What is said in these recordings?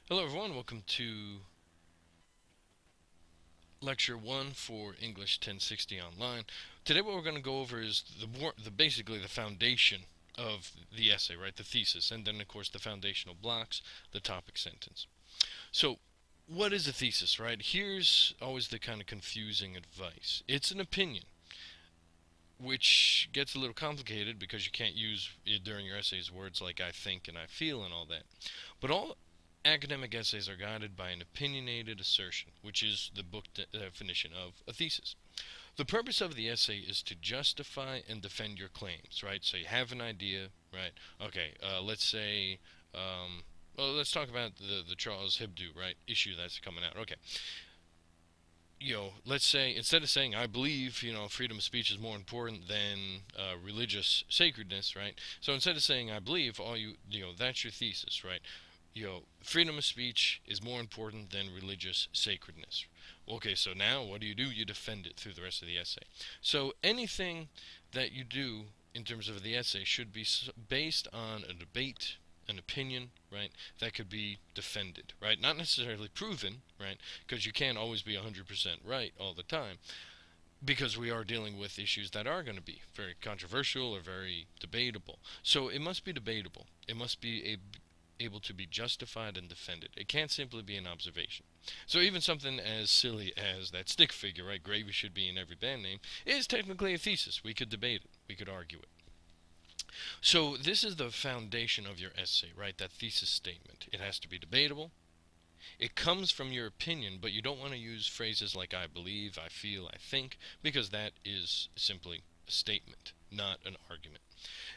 Hello everyone, welcome to lecture 1 for English 1060 online. Today what we're going to go over is basically the foundation of the essay, right? The thesis, and then of course the foundational blocks, the topic sentence. So, what is a thesis, right? Here's always the kind of confusing advice. It's an opinion, which gets a little complicated because you can't use during your essays words like I think and I feel and all that. But all academic essays are guided by an opinionated assertion, which is the book definition of a thesis. The purpose of the essay is to justify and defend your claims, right? So you have an idea, right? Okay, let's say, well, let's talk about the Charles Hebdo, right, issue that's coming out. Okay, let's say instead of saying I believe, freedom of speech is more important than religious sacredness, right? So instead of saying I believe, that's your thesis, right? Freedom of speech is more important than religious sacredness. Okay, so now what do? You defend it through the rest of the essay. So anything that you do in terms of the essay should be based on a debate, an opinion, right, that could be defended, right? Not necessarily proven, right, because you can't always be 100% right all the time, because we are dealing with issues that are going to be very controversial or very debatable. So it must be debatable. It must be able to be justified and defended. It can't simply be an observation. So even something as silly as that stick figure, right, gravy should be in every band name, is technically a thesis. We could debate it. We could argue it. So this is the foundation of your essay, right? That thesis statement. It has to be debatable. It comes from your opinion, but you don't want to use phrases like I believe, I feel, I think, because that is simply a statement, not an argument.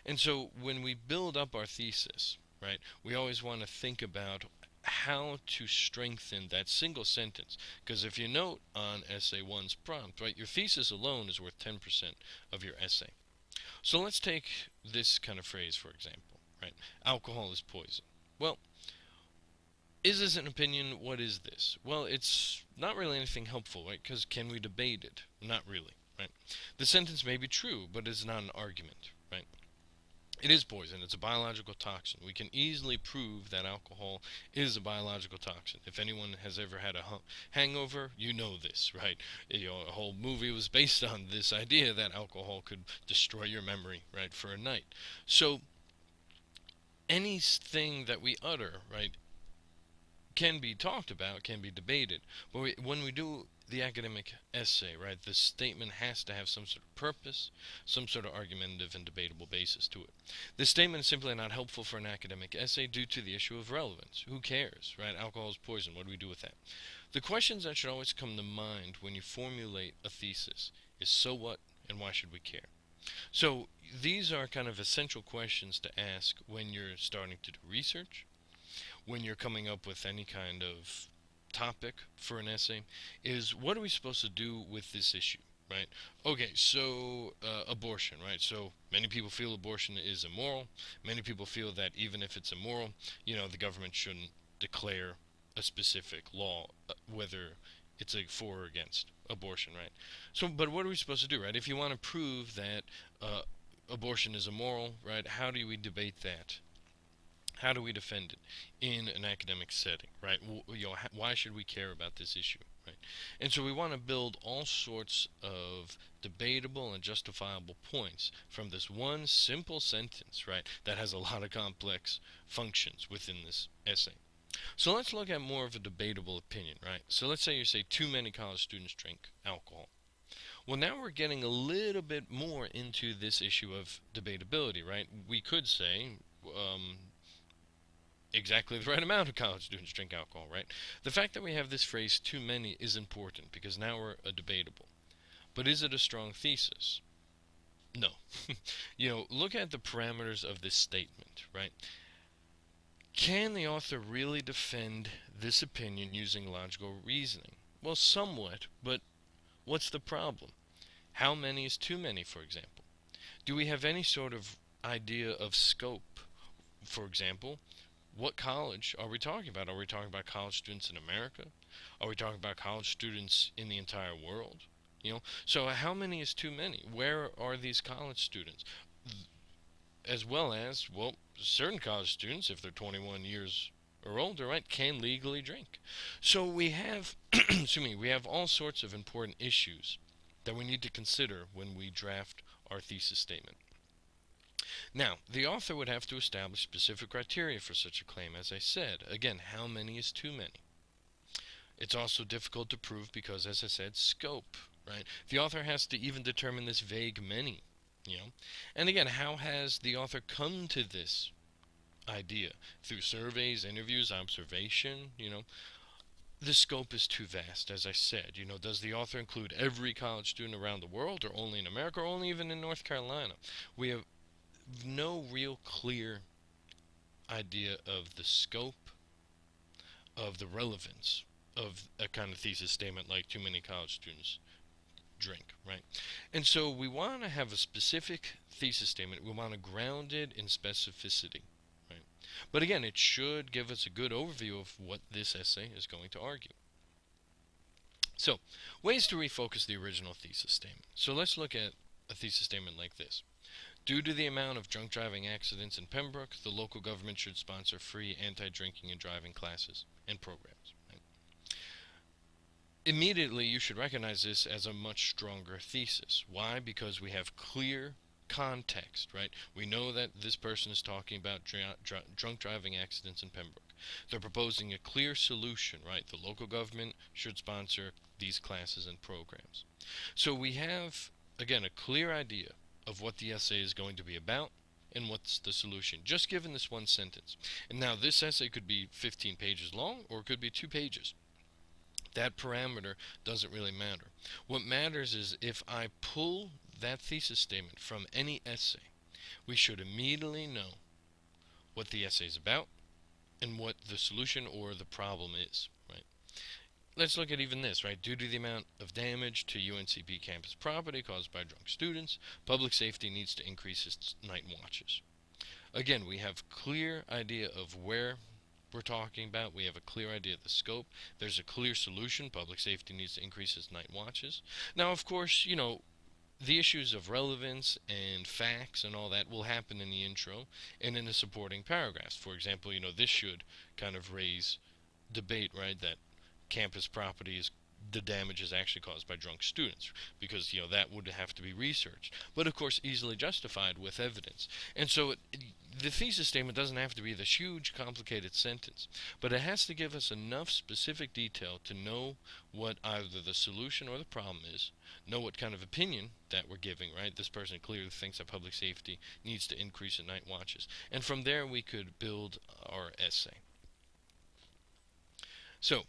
And so when we build up our thesis, right, we always want to think about how to strengthen that single sentence. Because if you note on essay one's prompt, right, your thesis alone is worth 10% of your essay. So let's take this kind of phrase, for example, right? Alcohol is poison. Well, is this an opinion? What is this? Well, it's not really anything helpful, right? Because can we debate it? Not really, right? The sentence may be true, but it's not an argument, right? It is poison. It's a biological toxin. We can easily prove that alcohol is a biological toxin. If anyone has ever had a hangover, you know this, right? A whole movie was based on this idea that alcohol could destroy your memory, right, for a night. So anything that we utter, right, can be talked about, can be debated. But when we do the academic essay, right, the statement has to have some sort of purpose, some sort of argumentative and debatable basis to it. This statement is simply not helpful for an academic essay due to the issue of relevance. Who cares, right? Alcohol is poison. What do we do with that? The questions that should always come to mind when you formulate a thesis is so what and why should we care? So these are kind of essential questions to ask when you're starting to do research, when you're coming up with any kind of topic for an essay, is what are we supposed to do with this issue, right? Okay, so abortion, right? So many people feel abortion is immoral. Many people feel that even if it's immoral, the government shouldn't declare a specific law, whether it's for or against abortion, right? So, but what are we supposed to do, right? If you want to prove that abortion is immoral, right? How do we debate that? How do we defend it in an academic setting, right? Why should we care about this issue, right? And so we want to build all sorts of debatable and justifiable points from this one simple sentence, right, that has a lot of complex functions within this essay. So let's look at more of a debatable opinion, right? So let's say you say too many college students drink alcohol. Well, now we're getting a little bit more into this issue of debatability, right? We could say, exactly the right amount of college students drink alcohol, right? The fact that we have this phrase too many is important because now we're debatable. But is it a strong thesis? No. Look at the parameters of this statement, right? Can the author really defend this opinion using logical reasoning? Well, somewhat, but what's the problem? How many is too many, for example? Do we have any sort of idea of scope? For example, what college are we talking about? Are we talking about college students in America? Are we talking about college students in the entire world? So how many is too many? Where are these college students? As well as, well, certain college students, if they're 21 years or older, right, can legally drink. So we have, excuse me, we have all sorts of important issues that we need to consider when we draft our thesis statement. Now, the author would have to establish specific criteria for such a claim. As I said, again, how many is too many? It's also difficult to prove because, as I said, scope, right? The author has to even determine this vague many, you know? And again, how has the author come to this idea? Through surveys, interviews, observation, The scope is too vast, as I said. Does the author include every college student around the world, or only in America, or only even in North Carolina? We have no real clear idea of the scope, of the relevance of a kind of thesis statement like too many college students drink, right? And so we want to have a specific thesis statement. We want to ground it in specificity, right? But again, it should give us a good overview of what this essay is going to argue. So, ways to refocus the original thesis statement. So let's look at a thesis statement like this. Due to the amount of drunk driving accidents in Pembroke, the local government should sponsor free anti-drinking and driving classes and programs. Right? Immediately, you should recognize this as a much stronger thesis. Why? Because we have clear context, right? We know that this person is talking about drunk driving accidents in Pembroke. They're proposing a clear solution, right? The local government should sponsor these classes and programs. So we have, again, a clear idea of what the essay is going to be about and what's the solution, just given this one sentence. And now this essay could be 15 pages long, or it could be 2 pages. That parameter doesn't really matter. What matters is if I pull that thesis statement from any essay, we should immediately know what the essay is about and what the solution or the problem is, right? Let's look at even this, right? Due to the amount of damage to UNCP campus property caused by drunk students, public safety needs to increase its night watches. Again, we have clear idea of where we're talking about. We have a clear idea of the scope. There's a clear solution. Public safety needs to increase its night watches. Now, of course, the issues of relevance and facts and all that will happen in the intro and in the supporting paragraphs. For example, this should kind of raise debate, right, that campus property is the damage is actually caused by drunk students, because that would have to be researched, but of course easily justified with evidence. And so the thesis statement doesn't have to be this huge complicated sentence, but it has to give us enough specific detail to know what either the solution or the problem is, know what kind of opinion that we're giving, right? This person clearly thinks that public safety needs to increase in night watches, and from there we could build our essay. So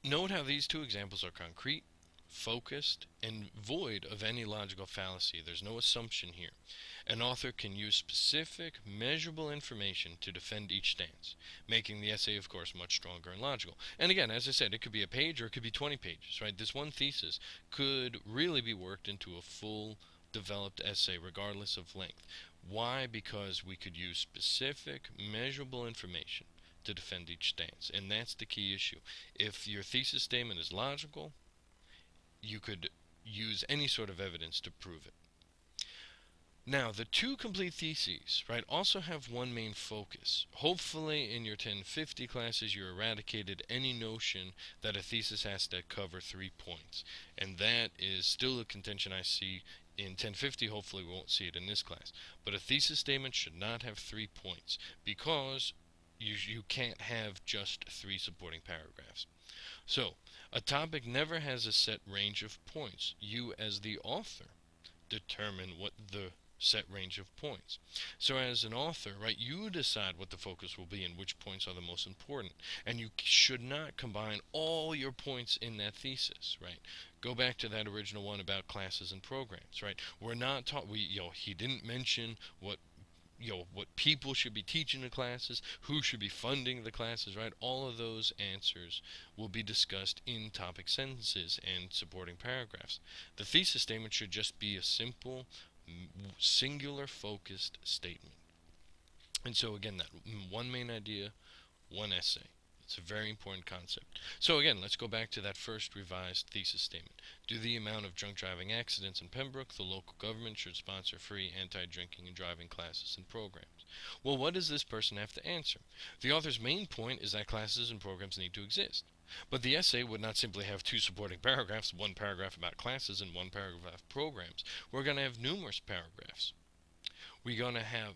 note how these two examples are concrete, focused, and void of any logical fallacy. There's no assumption here. An author can use specific, measurable information to defend each stance, making the essay, of course, much stronger and logical. And again, as I said, it could be a page or it could be 20 pages, right? This one thesis could really be worked into a full, developed essay, regardless of length. Why? Because we could use specific, measurable information to defend each stance, and that's the key issue. If your thesis statement is logical, you could use any sort of evidence to prove it. Now, the two complete theses, right, also have one main focus. Hopefully in your 1050 classes you eradicated any notion that a thesis has to cover 3 points, and that is still a contention I see in 1050. Hopefully we won't see it in this class, but a thesis statement should not have 3 points, because you can't have just 3 supporting paragraphs. So, a topic never has a set range of points. You, as the author, determine what the set range of points. So as an author, right, you decide what the focus will be and which points are the most important. And you should not combine all your points in that thesis, right? Go back to that original one about classes and programs, right? We're not taught, he didn't mention what people should be teaching the classes, who should be funding the classes, right? All of those answers will be discussed in topic sentences and supporting paragraphs. The thesis statement should just be a simple, singular focused statement. And so again, that one main idea, one essay. It's a very important concept. So again, let's go back to that first revised thesis statement. Due to the amount of drunk driving accidents in Pembroke, the local government should sponsor free anti-drinking and driving classes and programs. Well, what does this person have to answer? The author's main point is that classes and programs need to exist. But the essay would not simply have two supporting paragraphs, one paragraph about classes and one paragraph about programs. We're going to have numerous paragraphs. We're going to have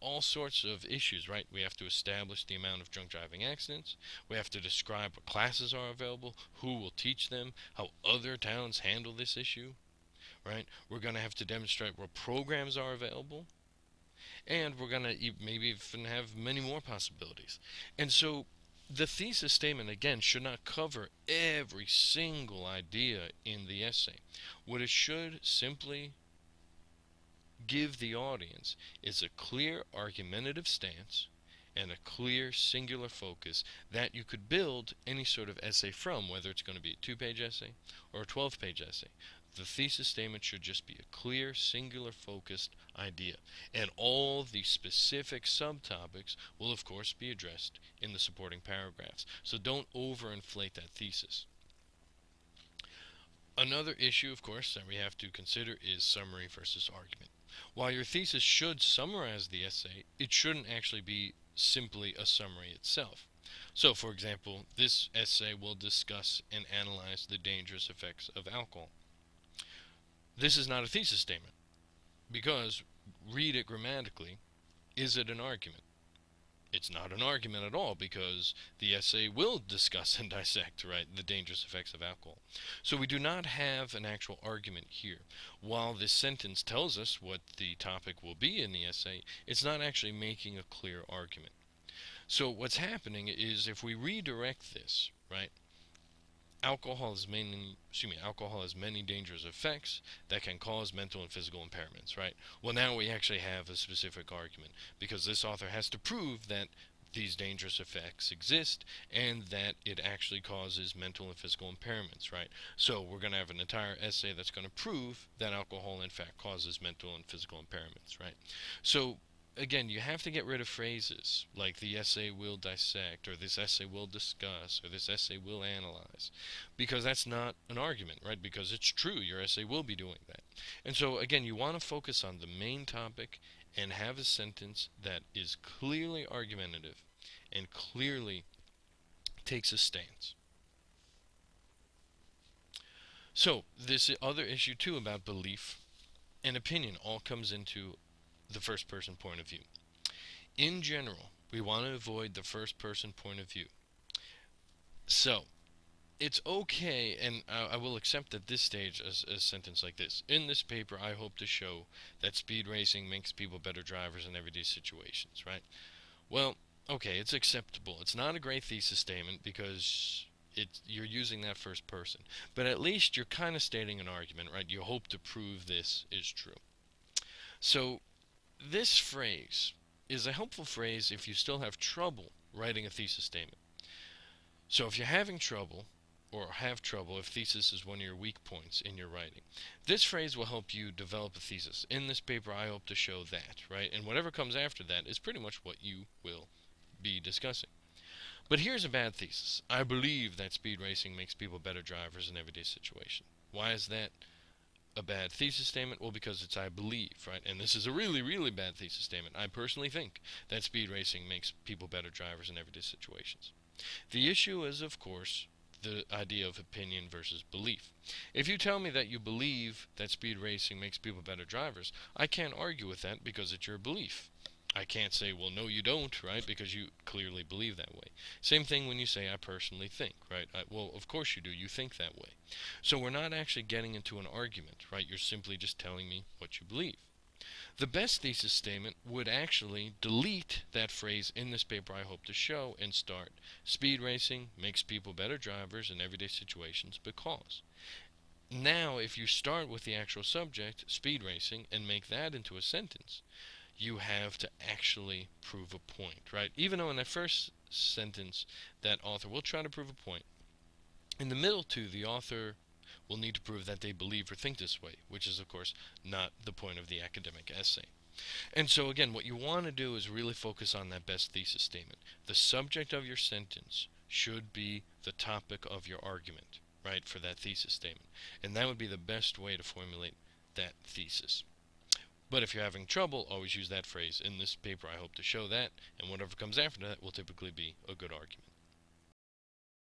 all sorts of issues, right? We have to establish the amount of drunk driving accidents. We have to describe what classes are available, who will teach them, how other towns handle this issue, right? We're going to have to demonstrate what programs are available, and we're going to maybe even have many more possibilities. And so the thesis statement, again, should not cover every single idea in the essay. What it should simply give the audience is a clear argumentative stance and a clear singular focus that you could build any sort of essay from, whether it's going to be a 2-page essay or a 12-page essay. The thesis statement should just be a clear, singular, focused idea. And all the specific subtopics will, of course, be addressed in the supporting paragraphs. So don't overinflate that thesis. Another issue, of course, that we have to consider is summary versus argument. While your thesis should summarize the essay, it shouldn't actually be simply a summary itself. So, for example, this essay will discuss and analyze the dangerous effects of alcohol. This is not a thesis statement, because, read it grammatically, is it an argument? It's not an argument at all, because the essay will discuss and dissect, right, the dangerous effects of alcohol. So we do not have an actual argument here. While this sentence tells us what the topic will be in the essay, it's not actually making a clear argument. So what's happening is, if we redirect this, right, alcohol has many dangerous effects that can cause mental and physical impairments, right? Well, now we actually have a specific argument, because this author has to prove that these dangerous effects exist and that it actually causes mental and physical impairments, right? So we're going to have an entire essay that's going to prove that alcohol in fact causes mental and physical impairments, right? So again, you have to get rid of phrases like the essay will dissect, or this essay will discuss, or this essay will analyze, because that's not an argument, right? Because it's true, your essay will be doing that. And so again, you want to focus on the main topic and have a sentence that is clearly argumentative and clearly takes a stance. So this other issue too about belief and opinion all comes into the first person point of view. In general, we want to avoid the first person point of view. So it's okay, and I will accept at this stage a sentence like this. In this paper, I hope to show that speed racing makes people better drivers in everyday situations, right? Well, okay, it's acceptable. It's not a great thesis statement because you're using that first person. But at least you're kind of stating an argument, right? You hope to prove this is true. So this phrase is a helpful phrase if you still have trouble writing a thesis statement. So if you're having trouble, or have trouble if thesis is one of your weak points in your writing, this phrase will help you develop a thesis. In this paper, I hope to show that, right? And whatever comes after that is pretty much what you will be discussing. But here's a bad thesis. I believe that speed racing makes people better drivers in everyday situations. Why is that a bad thesis statement? Well, because it's I believe, right? And this is a really, really bad thesis statement. I personally think that speed racing makes people better drivers in everyday situations. The issue is, of course, the idea of opinion versus belief. If you tell me that you believe that speed racing makes people better drivers, I can't argue with that because it's your belief. I can't say, well, no, you don't, right? Because you clearly believe that way. Same thing when you say, I personally think, right? Well, of course you do. You think that way. So we're not actually getting into an argument, right? You're simply just telling me what you believe. The best thesis statement would actually delete that phrase, in this paper I hope to show, and start, speed racing makes people better drivers in everyday situations because. Now, if you start with the actual subject, speed racing, and make that into a sentence, you have to actually prove a point, right? Even though in that first sentence, that author will try to prove a point, in the middle too, the author will need to prove that they believe or think this way, which is, of course, not the point of the academic essay. And so again, what you want to do is really focus on that best thesis statement. The subject of your sentence should be the topic of your argument, right, for that thesis statement. And that would be the best way to formulate that thesis. But if you're having trouble, always use that phrase. In this paper, I hope to show that, and whatever comes after that will typically be a good argument.